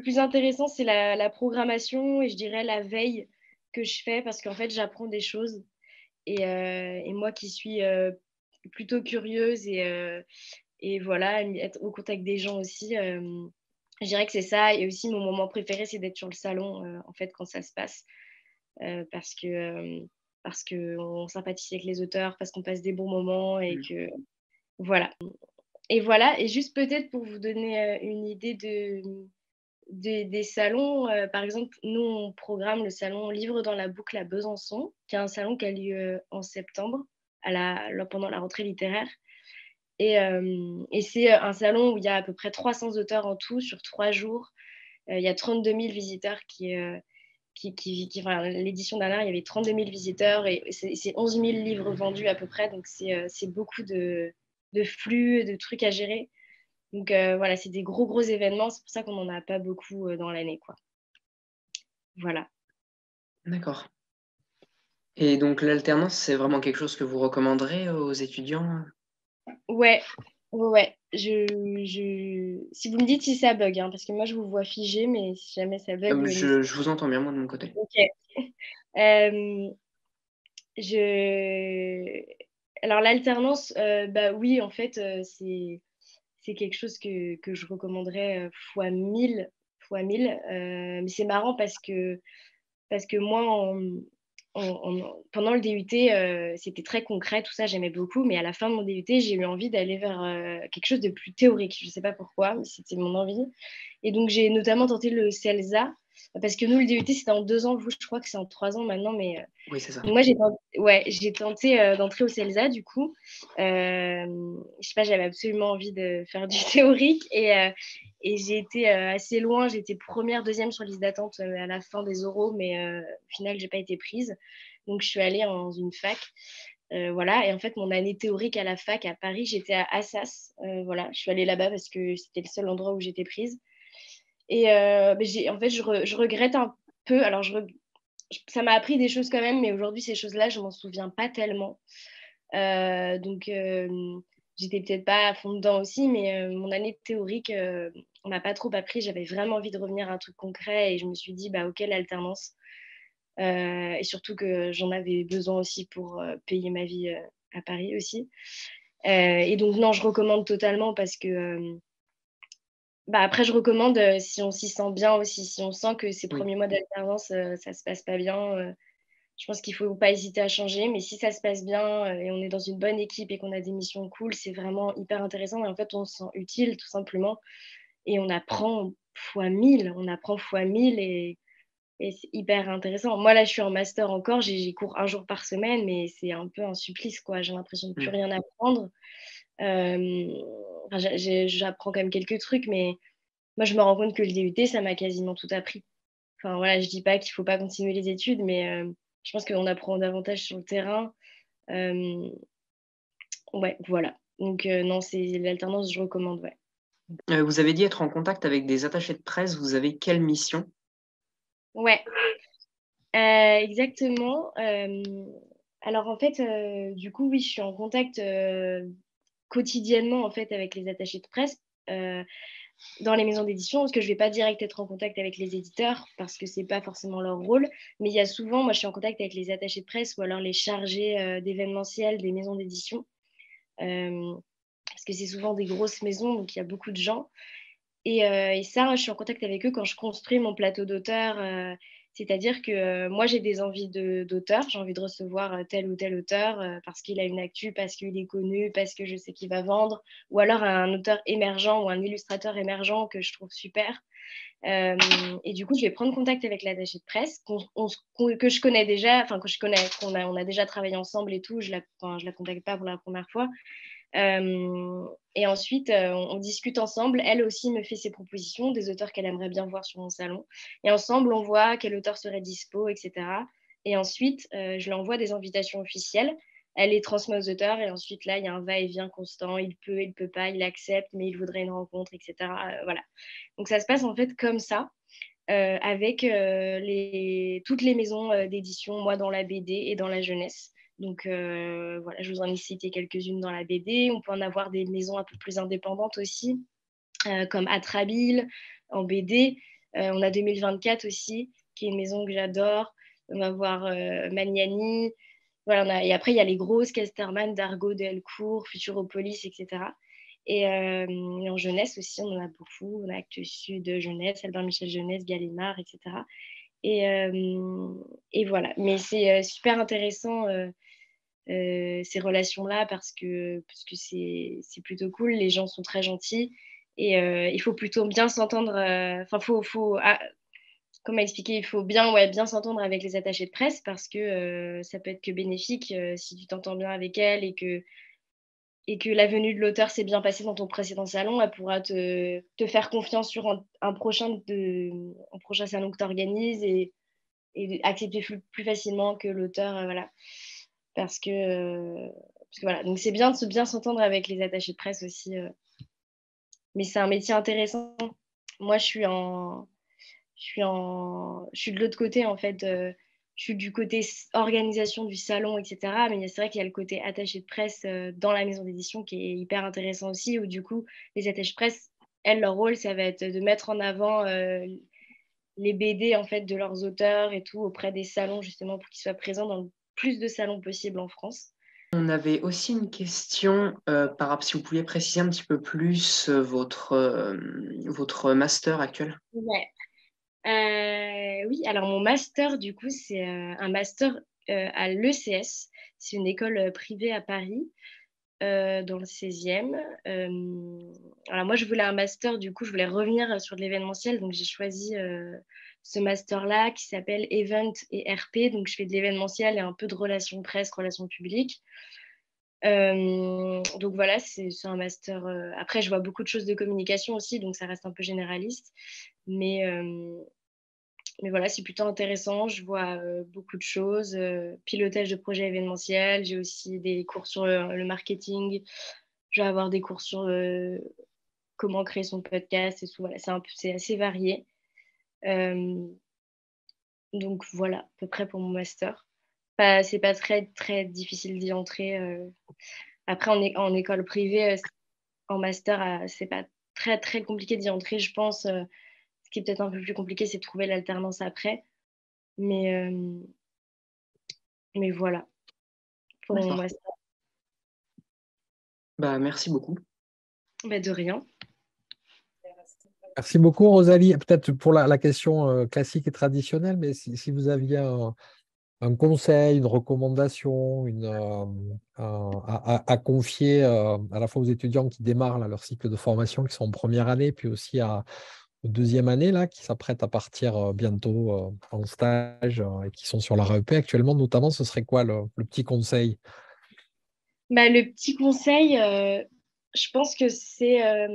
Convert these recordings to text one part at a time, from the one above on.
plus intéressant, c'est la programmation et je dirais la veille que je fais parce qu'en fait, j'apprends des choses. Et moi qui suis plutôt curieuse et voilà, être au contact des gens aussi, je dirais que c'est ça. Et aussi, mon moment préféré, c'est d'être sur le salon, en fait, quand ça se passe, parce que parce qu'on sympathise avec les auteurs, parce qu'on passe des bons moments et Mm. que voilà. Et voilà, et juste peut-être pour vous donner une idée des salons, par exemple, nous, on programme le salon Livre dans la boucle à Besançon, qui est un salon qui a lieu en septembre, pendant la rentrée littéraire. Et c'est un salon où il y a à peu près 300 auteurs en tout sur 3 jours. Il y a 32 000 visiteurs enfin, l'édition dernière, il y avait 32 000 visiteurs et c'est 11 000 livres vendus à peu près. Donc, c'est beaucoup de flux, de trucs à gérer. Donc, voilà, c'est des gros, gros événements. C'est pour ça qu'on n'en a pas beaucoup dans l'année, quoi. Voilà. D'accord. Et donc l'alternance, c'est vraiment quelque chose que vous recommanderez aux étudiants? Ouais, ouais, ouais. Si vous me dites si ça bug, hein, parce que moi, je vous vois figé, mais si jamais ça bug, Je vous entends bien, moi, de mon côté. Ok. Euh, je... Alors, l'alternance, bah oui, en fait, c'est quelque chose que je recommanderais fois 1000, fois 1000. Mais c'est marrant parce que moi, pendant le DUT, c'était très concret, tout ça, j'aimais beaucoup. Mais à la fin de mon DUT, j'ai eu envie d'aller vers quelque chose de plus théorique. Je ne sais pas pourquoi, mais c'était mon envie. Et donc, j'ai notamment tenté le CELSA, parce que nous, le DUT, c'était en 2 ans. Vous, je crois que c'est en 3 ans maintenant. Mais Oui, c'est ça. moi, j'ai tenté d'entrer au CELSA, du coup. Je sais pas, j'avais absolument envie de faire du théorique. Et j'ai été assez loin. J'étais première, deuxième sur liste d'attente à la fin des oraux, mais au final, j'ai pas été prise. Donc, je suis allée dans une fac. Voilà. Et en fait, mon année théorique à la fac à Paris, j'étais à Assas. Voilà. Je suis allée là-bas parce que c'était le seul endroit où j'étais prise. Et en fait, je regrette un peu. Alors, ça m'a appris des choses quand même, mais aujourd'hui, ces choses-là, je m'en souviens pas tellement. Donc, j'étais peut-être pas à fond dedans aussi, mais mon année théorique, on m'a pas trop appris. J'avais vraiment envie de revenir à un truc concret et je me suis dit, bah, ok, l'alternance. Et surtout que j'en avais besoin aussi pour payer ma vie à Paris aussi. Et donc, non, je recommande totalement parce que bah, après, je recommande si on s'y sent bien aussi, si on sent que ces Oui. premiers mois d'alternance, ça se passe pas bien. Je pense qu'il ne faut pas hésiter à changer, mais si ça se passe bien et on est dans une bonne équipe et qu'on a des missions cool, c'est vraiment hyper intéressant. Et en fait, on se sent utile tout simplement et on apprend fois 1000, on apprend fois 1000 et c'est hyper intéressant. Moi, là, je suis en master encore, j'ai cours un jour par semaine, mais c'est un peu un supplice, quoi. J'ai l'impression de plus Mm. rien apprendre. Enfin, j'apprends quand même quelques trucs, mais moi, je me rends compte que le DUT, ça m'a quasiment tout appris. Enfin, voilà, je dis pas qu'il faut pas continuer les études, mais je pense qu'on apprend davantage sur le terrain. Euh, ouais, voilà. Donc, non, c'est l'alternance, je recommande, ouais. Vous avez dit être en contact avec des attachés de presse. Vous avez quelle mission? Ouais, exactement. Alors, en fait, du coup, oui, je suis en contact quotidiennement, en fait, avec les attachés de presse. Dans les maisons d'édition, parce que je ne vais pas direct être en contact avec les éditeurs parce que ce n'est pas forcément leur rôle, mais il y a souvent, moi je suis en contact avec les attachés de presse ou alors les chargés d'événementiel des maisons d'édition, euh, parce que c'est souvent des grosses maisons, donc il y a beaucoup de gens. Et ça, je suis en contact avec eux quand je construis mon plateau d'auteur. C'est-à-dire que moi, j'ai des envies d'auteur. J'ai envie de recevoir tel ou tel auteur parce qu'il a une actu, parce qu'il est connu, parce que je sais qu'il va vendre. Ou alors un auteur émergent ou un illustrateur émergent que je trouve super. Et du coup, je vais prendre contact avec l'attaché de presse que je connais déjà, enfin que je connais, on a déjà travaillé ensemble et tout. Je la contacte pas pour la première fois. Et ensuite, on discute ensemble. Elle aussi me fait ses propositions des auteurs qu'elle aimerait bien voir sur mon salon. Et ensemble, on voit quel auteur serait dispo, etc. Et ensuite, je lui envoie des invitations officielles. Elle les transmet aux auteurs. Et ensuite, là, il y a un va-et-vient constant. Il peut pas, il accepte, mais il voudrait une rencontre, etc. Voilà. Donc, ça se passe en fait comme ça. Avec toutes les maisons d'édition, moi dans la BD et dans la jeunesse. Donc voilà, je vous en ai cité quelques-unes dans la BD. On peut en avoir des maisons un peu plus indépendantes aussi, comme Atrabile en BD. On a 2024 aussi, qui est une maison que j'adore. On va voir Magnani. Voilà, et après, il y a les grosses, Casterman, Dargaud, Delcourt, Futuropolis, etc. Et en jeunesse aussi, on en a beaucoup. On a Actes Sud, Jeunesse, Albert Michel Jeunesse, Gallimard, etc. Et voilà. Mais c'est super intéressant ces relations-là parce que c'est plutôt cool. Les gens sont très gentils et il faut plutôt bien s'entendre. Enfin, comme expliqué, il faut bien, ouais, bien s'entendre avec les attachés de presse parce que ça peut être que bénéfique si tu t'entends bien avec elle et que la venue de l'auteur s'est bien passée dans ton précédent salon, elle pourra te faire confiance sur un prochain salon que tu organises et accepter plus facilement que l'auteur. Voilà. Parce que voilà, donc c'est bien de bien s'entendre avec les attachés de presse aussi. Mais c'est un métier intéressant. Moi, je suis de l'autre côté en fait. Je suis du côté organisation du salon, etc. Mais c'est vrai qu'il y a le côté attaché de presse dans la maison d'édition qui est hyper intéressant aussi, où du coup, les attachés de presse, elles, leur rôle, ça va être de mettre en avant les BD en fait de leurs auteurs et tout auprès des salons justement pour qu'ils soient présents dans le plus de salons possible en France. On avait aussi une question si vous pouviez préciser un petit peu plus votre master actuel. Ouais. Oui, alors mon master, du coup, c'est un master à l'ECS. C'est une école privée à Paris, dans le 16e. Alors moi, je voulais un master, du coup, je voulais revenir sur de l'événementiel. Donc, j'ai choisi ce master-là qui s'appelle Event et RP. Donc, je fais de l'événementiel et un peu de relations presse, relations publiques. Donc voilà, c'est un master. Après, je vois beaucoup de choses de communication aussi, donc ça reste un peu généraliste. Mais, euh, mais voilà, c'est plutôt intéressant. Je vois beaucoup de choses. Pilotage de projets événementiels. J'ai aussi des cours sur le marketing. Je vais avoir des cours sur comment créer son podcast et tout. Voilà, c'est assez varié. Euh, donc voilà, à peu près pour mon master. C'est pas très, très difficile d'y entrer. Après, en école privée, en master, c'est pas très, très compliqué d'y entrer, je pense. Ce qui est peut-être un peu plus compliqué, c'est de trouver l'alternance après. Mais, euh, mais voilà, pour mon D'accord. master. Bah, merci beaucoup. Bah, de rien. Merci beaucoup, Rosalie. Peut-être pour la question classique et traditionnelle, mais si vous aviez un conseil, une recommandation, à confier à la fois aux étudiants qui démarrent là, leur cycle de formation, qui sont en première année, puis aussi aux deuxième année, là, qui s'apprêtent à partir bientôt en stage et qui sont sur la REP actuellement, notamment, ce serait quoi le petit conseil? Bah, le petit conseil, je pense que c'est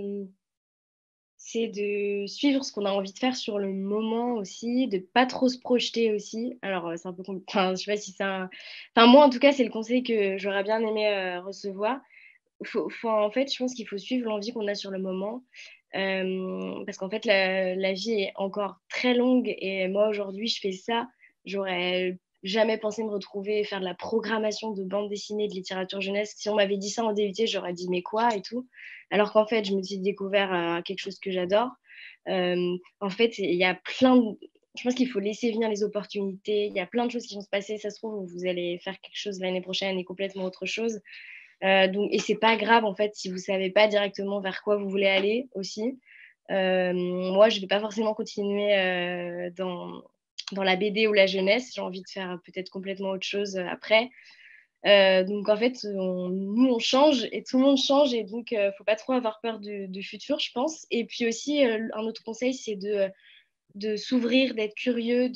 de suivre ce qu'on a envie de faire sur le moment aussi, de pas trop se projeter aussi. Alors, c'est un peu compliqué. Enfin, je sais pas si c'est un. Enfin, moi, en tout cas, c'est le conseil que j'aurais bien aimé recevoir. En fait, je pense qu'il faut suivre l'envie qu'on a sur le moment. Parce qu'en fait, la vie est encore très longue et moi, aujourd'hui, je fais ça. J'aurais jamais pensé me retrouver et faire de la programmation de bande dessinée, de littérature jeunesse. Si on m'avait dit ça en DUT, j'aurais dit mais quoi et tout. Alors qu'en fait, je me suis découvert quelque chose que j'adore. En fait, il y a plein de. Je pense qu'il faut laisser venir les opportunités. Il y a plein de choses qui vont se passer. Ça se trouve, vous allez faire quelque chose l'année prochaine et complètement autre chose. Et c'est pas grave en fait si vous savez pas directement vers quoi vous voulez aller aussi. Moi, je vais pas forcément continuer dans la BD ou la jeunesse. J'ai envie de faire peut-être complètement autre chose après. Donc en fait, nous on change et tout le monde change et donc faut pas trop avoir peur du futur, je pense. Et puis aussi, un autre conseil, c'est de s'ouvrir, d'être curieux.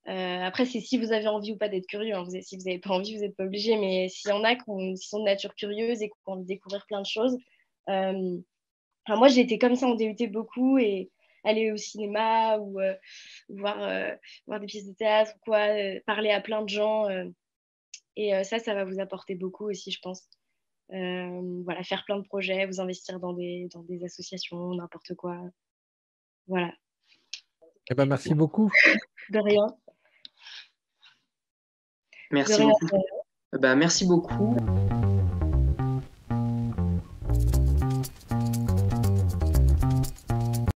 Après, c'est si vous avez envie ou pas d'être curieux. Hein. Si vous n'avez pas envie, vous n'êtes pas obligé. Mais s'il y en a qui sont de nature curieuse et qui ont envie de découvrir plein de choses. Enfin, moi, j'ai été comme ça en DUT beaucoup et aller au cinéma ou voir, voir des pièces de théâtre ou quoi, parler à plein de gens. Et ça va vous apporter beaucoup aussi, je pense. Voilà, faire plein de projets, vous investir dans des associations, n'importe quoi. Voilà. Eh ben, merci beaucoup. De rien. De Merci rien. beaucoup. Bah, merci beaucoup.